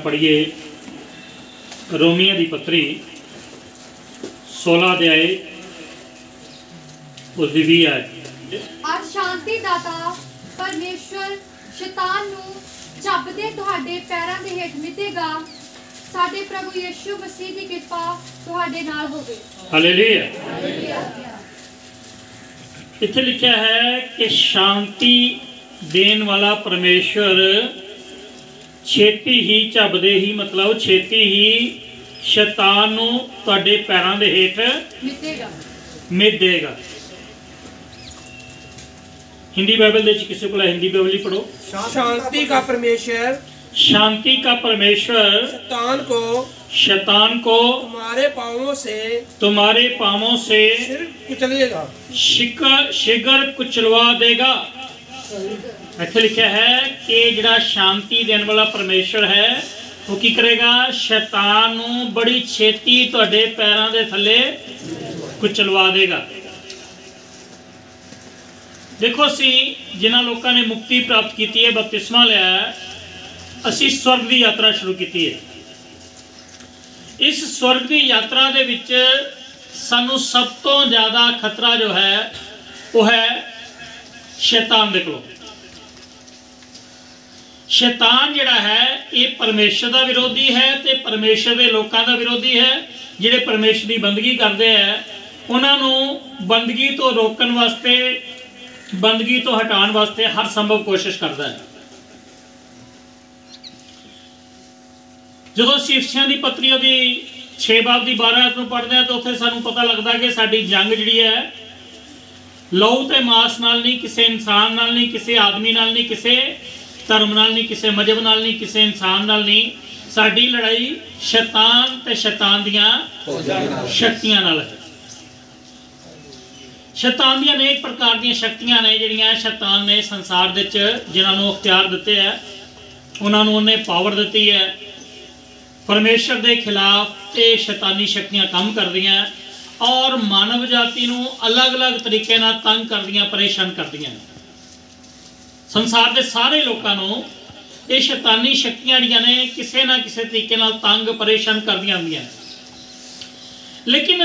पढ़िए रोमिया की पत्री 16 अध्याय उसकी 20 आयत। आज शांति दाता परमेश्वर शैतान नू झपदे तुहाडे पैरां दे हेठ मिटेगा। साडे प्रभु यीशु मसीह दी कृपा तुहाडे नाल होवे। हालेलुया। इत्थे लिखा है कि शांति देन वाला परमेश्वर छेती ही झपदे ही मतलब छेती ही शैतान नू तुहाडे पैरां दे हेठ मिट देगा। हिंदी बाइबल दे किसी को हिंदी बाइबल ही पढ़ो। शांति का परमेश्वर शैतान को तुम्हारे पांवों से कुचलेगा, शीघ्र कुचलवा देगा। इत्थे लिखा है कि जिहड़ा शांति देने वाला परमेश्वर है वो की करेगा, शैतान नू बड़ी छेती तुहाडे पैरां दे थल्ले कुचलवा देगा। देखो असी जिन्हां लोगों ने मुक्ति प्राप्त की है, बपतिस्मा लिया है, असी स्वर्ग की यात्रा शुरू की है। इस स्वर्ग की यात्रा दे विच सानू सब तो ज़्यादा खतरा जो है वो है शैतान दे कोलों। शैतान जिहड़ा है ये परमेश्वर का विरोधी है ते परमेश्वर के लोगों का विरोधी है। जिहड़े परमेश्वर की बंदगी करते हैं उन्होंने बंदगी तो रोकने वास्ते, बंदगी तो हटाने वास्ते हर संभव कोशिश करता है। जो इफिसियां की पत्री की 6 बाब की 12 आयत पढ़ते हैं तो उत्थे सानू पता लगता है कि साडी जंग जिहड़ी है लहू ते मास नाल नहीं, किसी इंसान नाल नहीं, किसी आदमी नाल नहीं, किसी धर्म नाल नहीं, किसी मजहब नाल नहीं, किसी इंसान नाल नहीं। साडी लड़ाई शैतान ते शैतान दियां शक्तियां नाल है। शैतान दियां अनेक प्रकार दी शक्तियां ने जिहड़ियां शैतान ने संसार दे विच जिन्हां नूं अख्तियार दिते है, उन्हां नूं उन्हें पावर दिती है। परमेश्वर के खिलाफ ये शैतानी शक्तियां काम करदियां और मानव जाति नूं अलग अलग तरीके नाल तंग करदियां, परेशान करदियां। संसार के सारे लोगों नूं ये शैतानी शक्तियां जिहड़ियां ने किसी ना किसी तरीके नाल तंग परेशान करदियां हुंदियां। लेकिन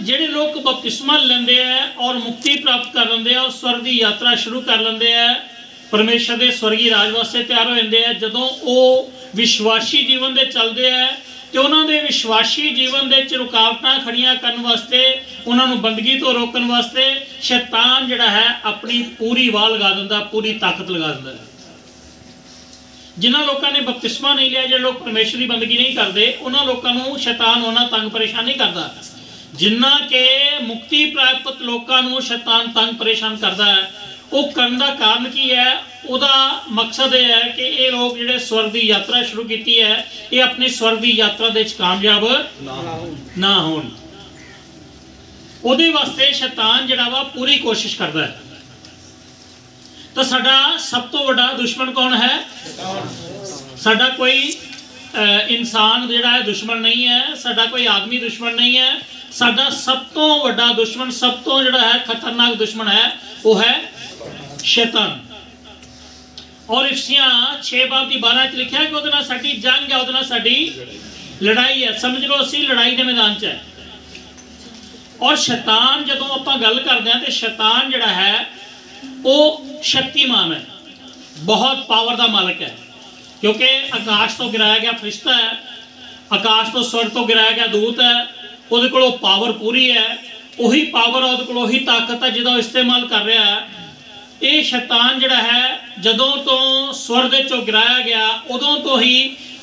जिहड़े लोग बपतिस्मा लेंदे हैं और मुक्ति प्राप्त कर लेंदे हैं और स्वर्ग की यात्रा शुरू कर लेंदे हैं, परमेश्वर के स्वर्गी राज वास्ते तैयार हो जाते हैं। जदों वो विश्वासी जीवन दे चलते हैं तो उन्होंने विश्वासी जीवन दे रुकावटां खड़ियां करने वास्ते, उन्होंने बंदगी तो रोकने वास्ते शैतान जिहड़ा है अपनी पूरी वाह लगा दिंदा, पूरी ताकत लगा दिंदा। जिन्हां लोगों ने बपतिस्मा नहीं लिया, जो लोग परमेश्वर की बंदगी नहीं करते, उन्हां लोगों को शैतान उन्हां तंग परेशान नहीं करता। जिन्ना के मुक्ति प्राप्त लोगों को शैतान तंग परेशान करता है, वो करने का कारण की है? उदा मकसद यह है कि ये लोग जिहड़े स्वर्ग की यात्रा शुरू की है, ये अपनी स्वर्ग की यात्रा दे कामयाब ना होण। उहदे वास्ते शैतान जिहड़ा वा पूरी कोशिश करता है। तो साडा सब तो बड़ा दुश्मन कौन है? साडा कोई इंसान जिहड़ा है दुश्मन नहीं है, साडा कोई आदमी दुश्मन नहीं है। साडा सब तो बड़ा दुश्मन, सब तो जिहड़ा है खतरनाक दुश्मन है, वो है शैतान। और इफिसियां 6 बाब की 12 च लिखा है कि उहदे नाल साडी जंग है, उहदे नाल साडी लड़ाई है। समझ लो असीं लड़ाई के मैदान च है। और शैतान जदों आपां गल करदे हां ते शैतान जिहड़ा है वो शक्तिमान है, बहुत पावर का मालक है, क्योंकि आकाश तो गिराया गया फरिश्ता है, आकाश तो स्वर्ग तो गिराया गया दूत है। उहदे कोल पावर पूरी है, उही पावर उहदे कोल उही ताकत है जिहदा इस्तेमाल कर रहा है। ये शैतान जिहड़ा है जदों तो स्वर्ग चों गिराया गया उदों तो ही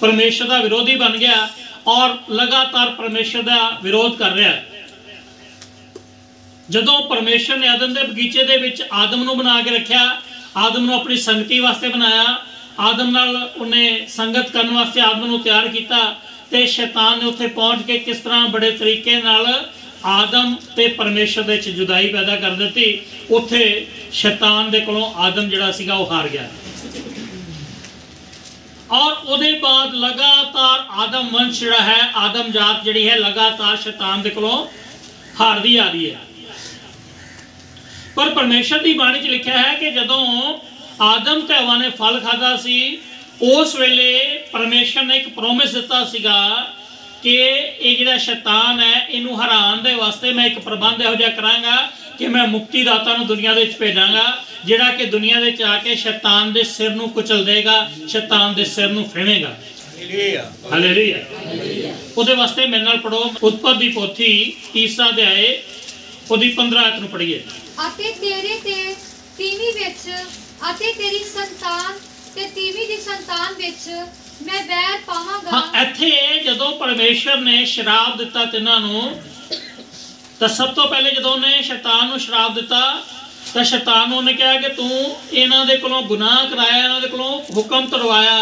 परमेश्वर का विरोधी बन गया और लगातार परमेश्वर का विरोध कर रहा है। जदों परमेश्वर ने आदम के बगीचे दे विच आदम नूं बना के रखा, आदम नूं अपनी संगति वास्ते बनाया, आदम नाल उन्हें संगत करने वास्ते आदम नूं तैयार किया, ते शैतान ने उत्थे पहुँच के किस तरह बड़े तरीके नाल आदम ते परमेश्वर दे विच जुदाई पैदा कर दी। उत्थे शैतान दे कोलों आदम जिहड़ा सीगा वो हार गया और उहदे बाद लगातार आदम वंश जिहड़ा है, आदम जात जिहड़ी है लगातार शैतान दे कोलों हारदी आ रही है। पर परमेश्वर की बाणी च लिखा है कि जदों आदम ते हवा ने फल खादा सी उस वेले परमेश्वर ने एक प्रोमिस दिता सीगा कि ये जिहड़ा शैतान है इनू हराने दे वास्ते मैं एक प्रबंध इहो जिहा करांगा कि मैं मुक्तिदाता नूं दुनिया दे विच भेजांगा जिहड़ा कि दुनिया दे विच आके शैतान दे सिर नूं कुचल देगा, शैतान दे सिर नूं फेवेगा। हालेलुया। ਉਹਦੇ ਵਾਸਤੇ ਮੇਰੇ ਨਾਲ ਪੜੋ ਉਤਪਤ ਦੀ ਪੋਥੀ 3 ਅਧਿਆਏ ਉਹਦੀ 15 ਆਇਤ ਨੂੰ ਪੜ੍ਹੀਏ। ਅਤੇ ਤੇਰੇ ਤੇ ਤੀਵੀਂ ਵਿੱਚ ਅਤੇ ਤੇਰੀ ਸੰਤਾਨ ਤੇ ਤੀਵੀਂ ਦੀ ਸੰਤਾਨ ਵਿੱਚ ਮੈਂ ਵੈਰ ਪਾਵਾਂਗਾ। ਹਾਂ, ਇੱਥੇ ਜਦੋਂ ਪਰਮੇਸ਼ਰ ਨੇ ਸ਼ਰਾਪ ਦਿੱਤਾ ਤਿੰਨਾਂ ਨੂੰ ਤਾਂ ਸਭ ਤੋਂ ਪਹਿਲੇ ਜਦੋਂ ਉਹਨੇ ਸ਼ੈਤਾਨ ਨੂੰ ਸ਼ਰਾਪ ਦਿੱਤਾ ਤਾਂ ਸ਼ੈਤਾਨ ਨੂੰ ਉਹਨੇ ਕਿਹਾ ਕਿ ਤੂੰ ਇਹਨਾਂ ਦੇ ਕੋਲੋਂ ਗੁਨਾਹ ਕਰਾਇਆ, ਇਹਨਾਂ ਦੇ ਕੋਲੋਂ ਹੁਕਮ ਤੜਵਾਇਆ,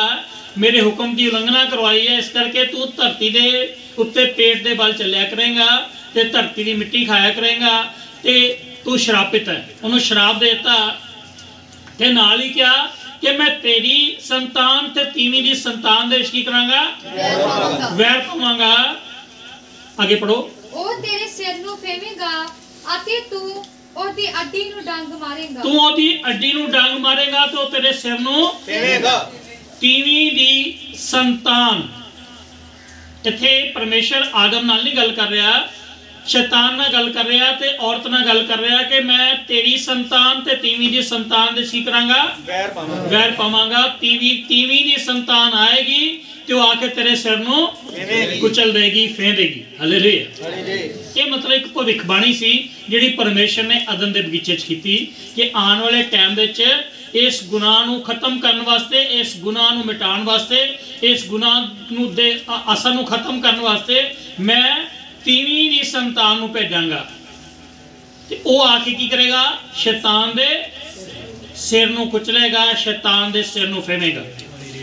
मेरे हुक्म की उलंघना करवाई है, इस करके तू धरती के उत्ते पेट के बल चलिया करेगा ते धरती की मिट्टी खाया करेगा ते तू श्रापित है। उन्होंने श्राप देता ते नाल ही क्या कि मैं तेरी संतान ते तीवीं दी संतान दे विच की करांगा, वैर पावांगा। आगे पढ़ो। ਉਹ ਤੇਰੇ ਸਿਰ ਨੂੰ ਫੇਵੇਂਗਾ ਅਤੇ ਤੂੰ ਉਹਦੀ ਅੱਡੀ ਨੂੰ ਡੰਗ ਮਾਰੇਗਾ। तू ओदी अड्डी नूं डंग मारेगा तो तेरे सिर नूं फेवेगा। तीवीं दी संतान, इत्थे परमेश्वर आदम नाल नहीं गल कर रहा, शैतान नाल गल कर रहा ते औरत नाल गल कर रहा कि मैं तेरी संतान ते तीवीं दी संतान दे की करांगा, वैर पावांगा। तीवीं दी संतान आएगी तो आके तेरे सिर नूं कुचल देगी, फें देगी। हालेलुया। ये मतलब एक भविष्यवाणी सी जिहड़ी परमेश्वर ने अदन दे बगीचे च कीती कि आने वाले टाइम दे विच इस गुनाह नूं खत्म करने वास्ते, इस गुनाह नूं मिटाउण वास्ते, इस गुनाह नूं दे असर नूं खत्म करने वास्ते मैं तीवीं दी संतान नूं भेजांगा ते ओह आके की करेगा, शैतान दे सिर नूं कुचलेगा, शैतान दे सिर नूं फेवेगा।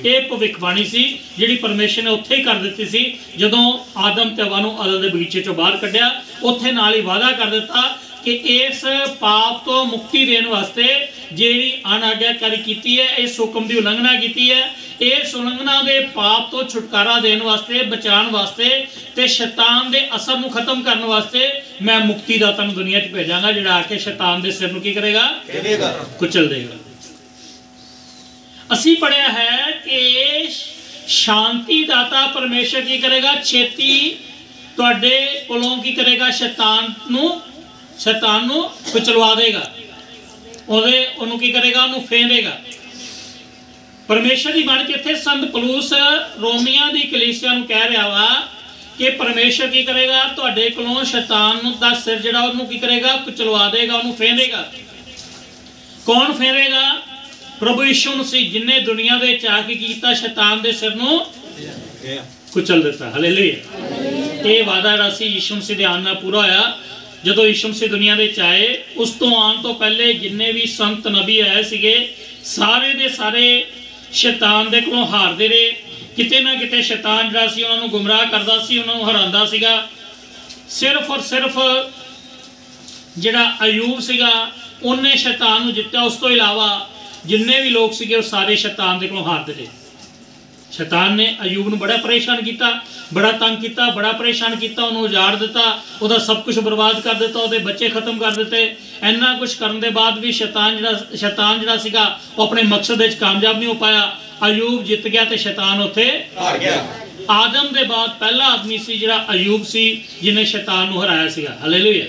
ये भविष्यवाणी सी जिहड़ी परमेश्वर ने उत्थे ही कर दित्ती सी जदों आदम ते हवा नूं अदन दे बगीचे चों बाहर कढिया। उत्थे नाल ही वादा कर दित्ता कि इस पाप तो मुक्ति देने वास्ते जिहड़ी अनाज्ञाकारी कीती है, इस हुक्म की उलंघना कीती है, इस उलंघना दे पाप तो छुटकारा देने वास्ते, बचाने वास्ते ते शैतान दे असर नूं खत्म करने वास्ते मैं मुक्तिदाता नूं दुनिया च भेजांगा जिहड़ा आके शैतान दे सिर नूं की करेगा, कुचल देगा। असीं पढ़िया है कि शांतिदाता परमेश्वर की करेगा, छेती तुहाडे कोलों की करेगा, शैतान नूं कुचलवा देगा, ਉਹਨੂੰ ਕੀ ਕਰੇਗਾ, ਉਹਨੂੰ ਫੇਂਦੇਗਾ। परमेश्वर की बन के इत्थे संत पलूस रोमिया की कलीसिया नूं कह रहा वा कि परमेश्वर की करेगा, तुहाडे कोलों शैतान दा सिर जिहड़ा ਉਹਨੂੰ की करेगा, कुचलवा देगा, ਉਹਨੂੰ फेंदेगा। कौन फेंदेगा? प्रभु यीशु मसीह जिन्हें दुनिया दे विच आके कीता, शैतान दे सिर नूं कुचल दिता। हालेलुया। ये वादा जिहड़ा सी यीशु मसीह दे आने नाल पूरा होया। जदों यीशु मसीह दुनिया दे विच आए उस तो आने तो पहले जिन्ने भी संत नबी आए सीगे सारे दे सारे शैतान दे कोलों हारदे रहे। किते ना किते शैतान जिहड़ा सी उन्हां नूं गुमराह करदा सी, उन्हां नूं हरांदा सीगा। सिर्फ और सिर्फ जिहड़ा अयूब सीगा उन्हें शैतान नूं जित्तिया, उस तो इलावा जिन्ने भी लोग सीगे वो सारे शैतान दे कोलों हारदे रहे। शैतान ने अयूब नूं बड़ा परेशान किया, बड़ा तंग किया, बड़ा परेशान किया, उन्होंने उजाड़ दिता, उहदा सब कुछ बर्बाद कर दिता, उहदे बच्चे खत्म कर दिते। इन्ना कुछ करने के बाद भी शैतान जिहड़ा सीगा वो अपने मकसद विच कामयाब नहीं हो पाया। अयूब जित गया तो शैतान उत्थे हार गया। आदम के बाद पहला आदमी सी जिहड़ा अयूब सी जिन्हें शैतान नूं हराया सीगा। हालेलुया।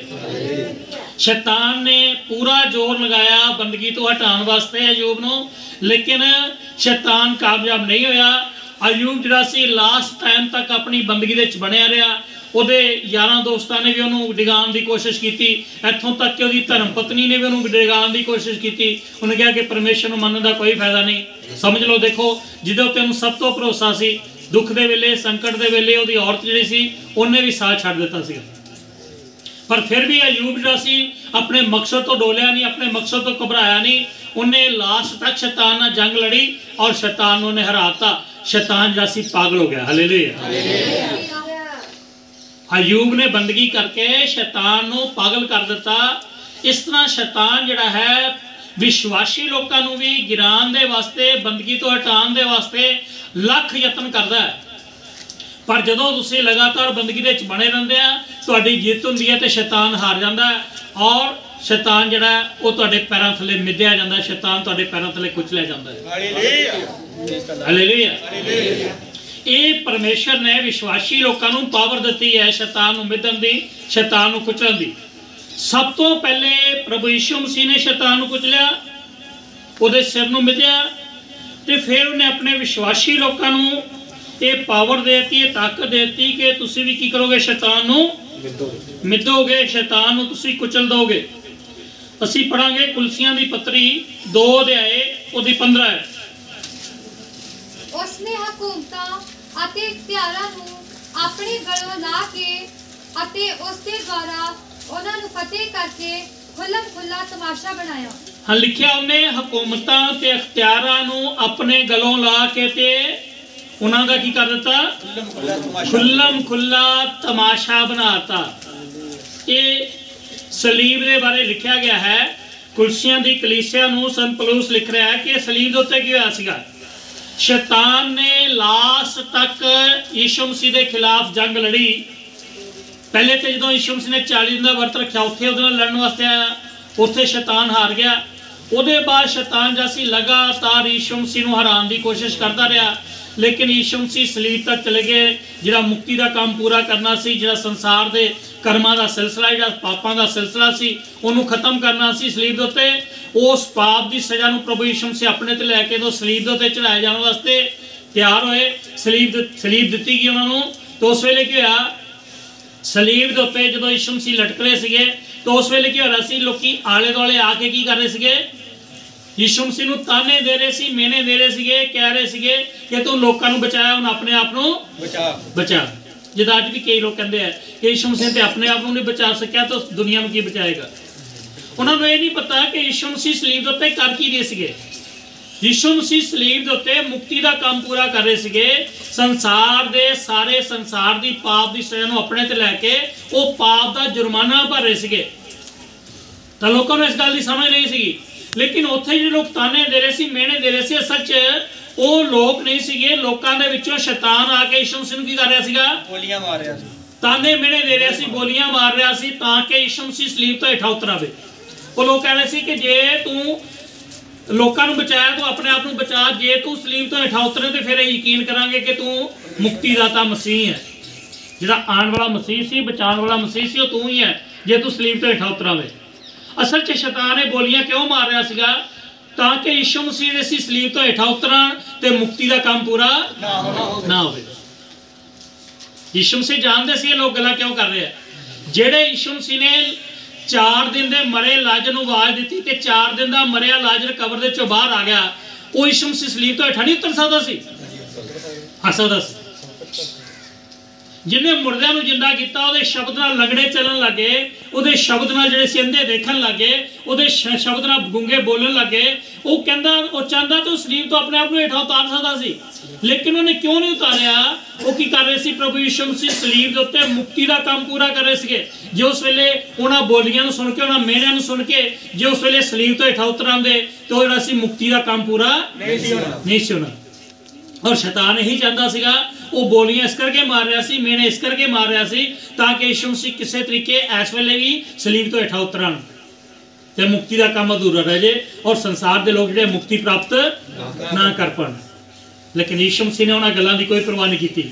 शैतान ने पूरा जोर लगाया बंदगी तो हटाने वास्ते अयूब नूं, लेकिन शैतान कामयाब नहीं होया। अयूब जिहड़ा सी लास्ट टाइम तक अपनी बंदगी दे विच बनिया रहा। ਉਹਦੇ यारां दोस्तां ने भी ਉਹਨੂੰ ਡਿਗਾਉਣ ਦੀ कोशिश की, ਇੱਥੋਂ तक कि ਉਹਦੀ धर्म पत्नी ने भी ਉਹਨੂੰ ਡਿਗਾਉਣ ਦੀ कोशिश की। ਉਹਨੇ ਕਿਹਾ कि परमेश्वर ਨੂੰ ਮੰਨਣ ਦਾ कोई फायदा नहीं। समझ लो, देखो ਜਿਹਦੇ ਉੱਤੇ ਉਹਨੂੰ ਸਭ ਤੋਂ ਭਰੋਸਾ ਸੀ, दुख के वेले संकट के वेले ਉਹਦੀ औरत ਜਿਹੜੀ ਸੀ ਉਹਨੇ भी साथ ਛੱਡ ਦਿੱਤਾ ਸੀ। पर फिर भी अयूब जिहड़ा सी अपने मकसद तो डोलिया नहीं, अपने मकसद तो घबराया नहीं। उन्हें लास्ट तक शैतान नाल जंग लड़ी और शैतान उन्हें हराता। शैतान जिहड़ा सी पागल हो गया। हालेलुया। अयूब ने बंदगी करके शैतान नूं पागल कर दिता। इस तरह शैतान जिहड़ा है विश्वासी लोगों नूं भी गिराण दे वास्ते, बंदगी तो हटाण दे वास्ते लख यतन करदा है। पर जदों तुसीं लगातार बंदगी दे विच बने रहिंदे आ, तुहाडी जित हुंदी है ते शैतान हार जांदा है और शैतान जिहड़ा वो तुहाडे पैरां थल्ले मिद्धिया जांदा है, शैतान तुहाडे पैरां थल्ले कुचलिया जांदा है। हालेलुया। ਹਾਲੇਲੂਇਆ। ਇਹ ਪਰਮੇਸ਼ਰ ਨੇ ਵਿਸ਼ਵਾਸੀ ਲੋਕਾਂ ਨੂੰ ਪਾਵਰ ਦਿੱਤੀ ਹੈ ਸ਼ੈਤਾਨ ਨੂੰ ਮਿਧਣ ਦੀ, ਸ਼ੈਤਾਨ ਨੂੰ ਕੁਚਲਣ ਦੀ। ਸਭ ਤੋਂ ਪਹਿਲੇ ਪ੍ਰਭੂ ਯਿਸੂ ਮਸੀਹ ਨੇ ਸ਼ੈਤਾਨ ਨੂੰ ਕੁਚਲਿਆ, ਉਹਦੇ ਸਿਰ ਨੂੰ ਮਿਧਿਆ, ਤੇ ਫਿਰ ਉਹਨੇ ਆਪਣੇ ਵਿਸ਼ਵਾਸੀ ਲੋਕਾਂ ਨੂੰ ਇਹ ਪਾਵਰ ਦੇਤੀ, ਇਹ ਤਾਕਤ ਦੇਤੀ ਕਿ ਤੁਸੀਂ ਵੀ ਕੀ ਕਰੋਗੇ, ਸ਼ੈਤਾਨ ਨੂੰ ਮਿਧੋਗੇ, ਸ਼ੈਤਾਨ ਨੂੰ ਤੁਸੀਂ ਕੁਚਲ ਦੋਗੇ। ਅਸੀਂ ਪੜਾਂਗੇ ਕੁਲਸੀਆਂ ਦੀ ਪੱਤਰੀ 2 ਅਧਿਆਏ ਉਹਦੀ 15 ਹੈ। ਉਸਨੇ ਹਕੂਮਤਾਂ ਅਤੇ ਇਖਤਿਆਰਾਂ ਨੂੰ ਆਪਣੇ ਗਲੋਂ ਲਾ ਕੇ ਅਤੇ ਉਸਦੇ ਦੁਆਰਾ ਉਹਨਾਂ ਨੂੰ ਫਤਿਹ ਕਰਕੇ ਖੁੱਲ੍ਹਮ ਖੁੱਲ੍ਹਾ ਤਮਾਸ਼ਾ ਬਣਾਇਆ। ਹਾਂ, ਲਿਖਿਆ ਉਹਨੇ ਹਕੂਮਤਾਂ ਤੇ ਇਖਤਿਆਰਾਂ ਨੂੰ ਆਪਣੇ ਗਲੋਂ ਲਾ ਕੇ ਤੇ ਉਹਨਾਂ ਦਾ ਕੀ ਕਰ ਦਿੱਤਾ, ਖੁੱਲ੍ਹਮ ਖੁੱਲ੍ਹਾ ਤਮਾਸ਼ਾ ਬਣਾਤਾ। ਇਹ ਸਲੀਬ ਦੇ ਬਾਰੇ ਲਿਖਿਆ ਗਿਆ ਹੈ। ਕੁਲਸੀਆਂ ਦੀ ਕਲੀਸਿਆ ਨੂੰ ਸੰਤ ਪੌਲੁਸ ਲਿਖ ਰਿਹਾ ਹੈ ਕਿ ਸਲੀਬ ਦੇ ਉੱਤੇ ਕੀ ਹੋਇਆ ਸੀਗਾ। ਸ਼ੈਤਾਨ ਨੇ ਲਾਸਟ ਤੱਕ ਯਿਸੂ ਮਸੀਹ ਦੇ ਖਿਲਾਫ ਜੰਗ ਲੜੀ। ਪਹਿਲੇ ਤੇ ਜਦੋਂ ਯਿਸੂ ਮਸੀਹ ਨੇ 40 ਦਿਨ ਦਾ ਵਰਤ ਰੱਖਿਆ, ਉੱਥੇ ਉਹਦੇ ਨਾਲ ਲੜਨ ਵਾਸਤੇ ਆਇਆ, ਉੱਥੇ ਸ਼ੈਤਾਨ ਹਾਰ ਗਿਆ। ਉਹਦੇ ਬਾਅਦ ਸ਼ੈਤਾਨ ਜਾਸੀ ਲਗਾਤਾਰ ਯਿਸੂ ਮਸੀਹ ਨੂੰ ਹਰਾਉਣ ਦੀ ਕੋਸ਼ਿਸ਼ ਕਰਦਾ ਰਿਹਾ, ਲੇਕਿਨ ਯਿਸੂ ਮਸੀਹ ਸਲੀਬ ਤੱਕ ਚਲੇ ਗਏ। ਜਿਹੜਾ ਮੁਕਤੀ ਦਾ ਕੰਮ ਪੂਰਾ ਕਰਨਾ ਸੀ, ਜਿਹੜਾ ਸੰਸਾਰ ਦੇ ਕਰਮਾਂ ਦਾ ਸਿਲਸਿਲਾ, ਜਿਹੜਾ ਪਾਪਾਂ ਦਾ ਸਿਲਸਿਲਾ ਸੀ, ਉਹਨੂੰ ਖਤਮ ਕਰਨਾ ਸੀ ਸਲੀਬ ਦੇ ਉੱਤੇ। ਉਸ ਪਾਪ ਦੀ ਸਜ਼ਾ ਨੂੰ ਪ੍ਰਭੂ ਯਿਸੂ ਮਸੀਹ ਆਪਣੇ ਤੇ ਲੈ ਕੇ ਤੋਂ ਸਲੀਬ ਦੇ ਉੱਤੇ ਚੜਾਏ ਜਾਣ ਵਾਸਤੇ ਤਿਆਰ ਹੋਏ। ਸਲੀਬ ਦਿੱਤੀ ਗਈ ਉਹਨਾਂ ਨੂੰ। ਤਾਂ ਉਸ ਵੇਲੇ ਕੀ ਹੋਇਆ, ਸਲੀਬ ਦੇ ਉੱਤੇ ਜਦੋਂ ਯਿਸੂ ਮਸੀਹ ਲਟਕ ਰਹੇ ਸੀਗੇ, ਤਾਂ ਉਸ ਵੇਲੇ ਕੀ ਹੋ ਰਿਹਾ ਸੀ, ਲੋਕੀ ਆਲੇ ਦੁਆਲੇ ਆ ਕੇ ਕੀ ਕਰ ਰਹੇ ਸੀਗੇ, ਯਿਸੂ ਮਸੀਹ ਨੂੰ ਤਾਨੇ ਦੇ ਰਹੇ ਸੀ, ਮੇਨੇ ਦੇ ਰਹੇ ਸੀਗੇ, ਕਹਿ ਰਹੇ ਸੀਗੇ ਕਿ ਤੂੰ ਲੋਕਾਂ ਨੂੰ ਬਚਾਇਆ, ਹੁਣ ਆਪਣੇ ਆਪ ਨੂੰ ਬਚਾ। ਜਿੱਦਾਂ ਅੱਜ ਵੀ ਕਈ ਲੋਕ ਕਹਿੰਦੇ ਆ ਕਿ ਯਿਸੂ ਮਸੀਹ ਤੇ ਆਪਣੇ ਆਪ ਨੂੰ ਨਹੀਂ ਬਚਾ ਸਕਿਆ ਤਾਂ ਦੁਨੀਆ ਨੂੰ ਕੀ ਬਚਾਏਗਾ। ਉਹਨਾਂ ਨੂੰ ਇਹ ਨਹੀਂ ਪਤਾ ਕਿ ਯਿਸੂ ਮਸੀਹ ਸਲੀਬ ਦੇ ਉੱਤੇ ਕਰ ਕੀ ਰਹੇ ਸੀਗੇ। ਯਿਸੂ ਮਸੀਹ ਸਲੀਬ ਦੇ ਉੱਤੇ ਮੁਕਤੀ ਦਾ ਕੰਮ ਪੂਰਾ ਕਰ ਰਹੇ ਸੀਗੇ। ਸੰਸਾਰ ਦੇ ਸਾਰੇ ਸੰਸਾਰ ਦੀ ਪਾਪ ਦੀ ਸਜ਼ਾ ਨੂੰ ਆਪਣੇ ਤੇ ਲੈ ਕੇ ਉਹ ਪਾਪ ਦਾ ਜੁਰਮਾਨਾ ਭਰ ਰਹੇ ਸੀਗੇ। ਤਾਂ ਲੋਕਾਂ ਨੂੰ ਇਸ ਗੱਲ ਦੀ ਸਮਝ ਨਹੀਂ ਸੀਗੀ। ਲੇਕਿਨ ਉੱਥੇ ਜਿਹੜੇ ਲੋਕ ਤਾਨੇ ਦੇ ਰਹੇ ਸੀ, ਮਿਹਣੇ ਦੇ ਰਹੇ ਸੀ, ਅਸਲ 'ਚ ਉਹ ਲੋਕ ਨਹੀਂ ਸੀਗੇ। ਲੋਕਾਂ ਦੇ ਵਿੱਚੋਂ ਸ਼ੈਤਾਨ ਆ ਕੇ ਯਿਸੂ ਮਸੀਹ ਨੂੰ ਕੀ ਕਰ ਰਿਹਾ ਸੀਗਾ, ਗੋਲੀਆਂ ਮਾਰ ਰਿਹਾ ਸੀ, ਤਾਨੇ ਮਿਹਣੇ ਦੇ ਰਿਹਾ ਸੀ, ਗੋਲੀਆਂ ਮਾਰ ਰਿਹਾ ਸੀ ਤਾਂ ਕਿ ਯਿਸੂ ਮਸੀਹ ਸਲੀਬ ਤੋਂ ਹੇਠਾਂ ਉਤਰਾਵੇ। ਉਹ ਲੋਕ ਕਹਿ ਰਹੇ ਸੀ ਕਿ ਜੇ ਤੂੰ ਲੋਕਾਂ ਨੂੰ ਬਚਾਇਆ ਤੂੰ ਆਪਣੇ ਆਪ ਨੂੰ ਬਚਾ, ਜੇ ਤੂੰ ਸਲੀਬ ਤੋਂ ਹੇਠਾਂ ਉਤਰੇ ਤੇ ਫਿਰ ਇਹ ਯਕੀਨ ਕਰਾਂਗੇ ਕਿ ਤੂੰ ਮੁਕਤੀਦਾਤਾ ਮਸੀਹ ਹੈ। ਜਿਹੜਾ ਆਉਣ ਵਾਲਾ ਮਸੀਹ ਸੀ, ਬਚਾਉਣ ਵਾਲਾ ਮਸੀਹ ਸੀ, ਉਹ ਤੂੰ ਹੀ ਹੈ ਜੇ ਤੂੰ ਸਲੀਬ ਤੋਂ ਹੇਠਾਂ ਉਤਰਾਵੇ। ਅਸਲ 'ਚ ਸ਼ੈਤਾਨ ਇਹ ਗੋਲੀਆਂ ਕਿਉਂ ਮਾਰ ਰਿਹਾ ਸੀਗਾ, ਤਾਂ ਕਿ ਯਿਸੂ ਮਸੀਹ ਦੇ ਸਲੀਬ ਤੋਂ ਹੇਠਾਂ ਉਤਰਨ ਤੇ ਮੁਕਤੀ ਦਾ ਕੰਮ ਪੂਰਾ ਨਾ ਹੋਵੇ। ਯਿਸੂ ਮਸੀਹ ਜਾਣਦੇ ਸੀ ਇਹ ਲੋਕ ਗੱਲਾਂ ਕਿਉਂ ਕਰ ਰਹੇ ਆ। ਜਿਹੜੇ ਯਿਸੂ ਮਸੀਹ ਨੇ 4 ਦਿਨ ਦੇ ਮਰੇ ਲਾਜ਼ਰ ਨੂੰ ਆਵਾਜ਼ ਦਿੱਤੀ ਤੇ 4 ਦਿਨ ਦਾ ਮਰਿਆ ਲਾਜ਼ਰ ਕਬਰ ਦੇ ਚੋਂ ਬਾਹਰ ਆ ਗਿਆ, ਉਹ ਯਿਸੂ ਮਸੀਹ ਸਲੀਬ ਤੋਂ ਹੇਠਾਂ ਨਹੀਂ ਉਤਰ ਸਕਦਾ ਸੀ, ਆ ਸਕਦਾ ਸੀ। ਜਿਹਨੇ ਮੁਰਦਿਆਂ ਨੂੰ ਜਿੰਦਾ ਕੀਤਾ, ਉਹਦੇ ਸ਼ਬਦ ਨਾਲ ਲੰਗੜੇ ਚੱਲਣ ਲੱਗੇ, ਉਹਦੇ ਸ਼ਬਦ ਨਾਲ ਜਿਹੜੇ ਸੀ ਅੰਧੇ ਦੇਖਣ ਲੱਗੇ, ਉਹਦੇ ਸ਼ਬਦ ਨਾਲ ਗੂੰਗੇ ਬੋਲਣ ਲੱਗੇ। ਉਹ ਕਹਿੰਦਾ, ਉਹ ਚਾਹੁੰਦਾ ਤਾਂ ਸਲੀਬ ਤੋਂ ਆਪਣੇ ਆਪ ਨੂੰ ਹੇਠਾਂ ਉਤਾਰ ਸਕਦਾ ਸੀ, ਲੇਕਿਨ ਉਹਨੇ ਕਿਉਂ ਨਹੀਂ ਉਤਾਰਿਆ। ਉਹ ਕੀ ਕਰ ਰਹੇ ਸੀ, ਪ੍ਰਭੂ ਯਿਸੂ ਮਸੀਹ ਸਲੀਬ ਦੇ ਉੱਤੇ ਮੁਕਤੀ ਦਾ ਕੰਮ ਪੂਰਾ ਕਰ ਰਹੇ ਸੀਗੇ। ਜੇ ਉਸ ਵੇਲੇ ਉਹਨਾਂ ਬੋਲੀਆਂ ਨੂੰ ਸੁਣ ਕੇ, ਉਹਨਾਂ ਮਿਹਣਿਆਂ ਨੂੰ ਸੁਣ ਕੇ ਜੇ ਉਸ ਵੇਲੇ ਸਲੀਬ ਤੋਂ ਹੇਠਾਂ ਉਤਰਾਂਦੇ ਤਾਂ ਉਹ ਜਿਹੜਾ ਸੀ ਮੁਕਤੀ ਦਾ ਕੰਮ ਪੂਰਾ ਨਹੀਂ ਸੀ ਹੋਣਾ। ਔਰ ਸ਼ੈਤਾਨ ਇਹੀ ਚਾਹੁੰਦਾ ਸੀਗਾ। ਉਹ ਬੋਲੀਆਂ ਇਸ ਕਰਕੇ ਮਾਰ ਰਿਹਾ ਸੀ, ਮਿਹਣੇ ਇਸ ਕਰਕੇ ਮਾਰ ਰਿਹਾ ਸੀ ਤਾਂ ਕਿ ਯਿਸੂ ਮਸੀਹ ਕਿਸੇ ਤਰੀਕੇ ਇਸ ਵੇਲੇ ਵੀ ਸਲੀਬ ਤੋਂ ਹੇਠਾਂ ਉਤਰਨ ਤੇ ਮੁਕਤੀ ਦਾ ਕੰਮ ਅਧੂਰਾ ਰਹਿ ਜੇ ਔਰ ਸੰਸਾਰ ਦੇ ਲੋਕ ਜਿਹੜੇ ਮੁਕਤੀ ਪ੍ਰਾਪਤ ਨਾ ਕਰ ਪਾਉਣ। ਲੇਕਿਨ ਯਿਸੂ ਮਸੀਹ ਨੇ ਉਹਨਾਂ ਗੱਲਾਂ ਦੀ ਕੋਈ ਪਰਵਾਹ ਨਹੀਂ ਕੀਤੀ।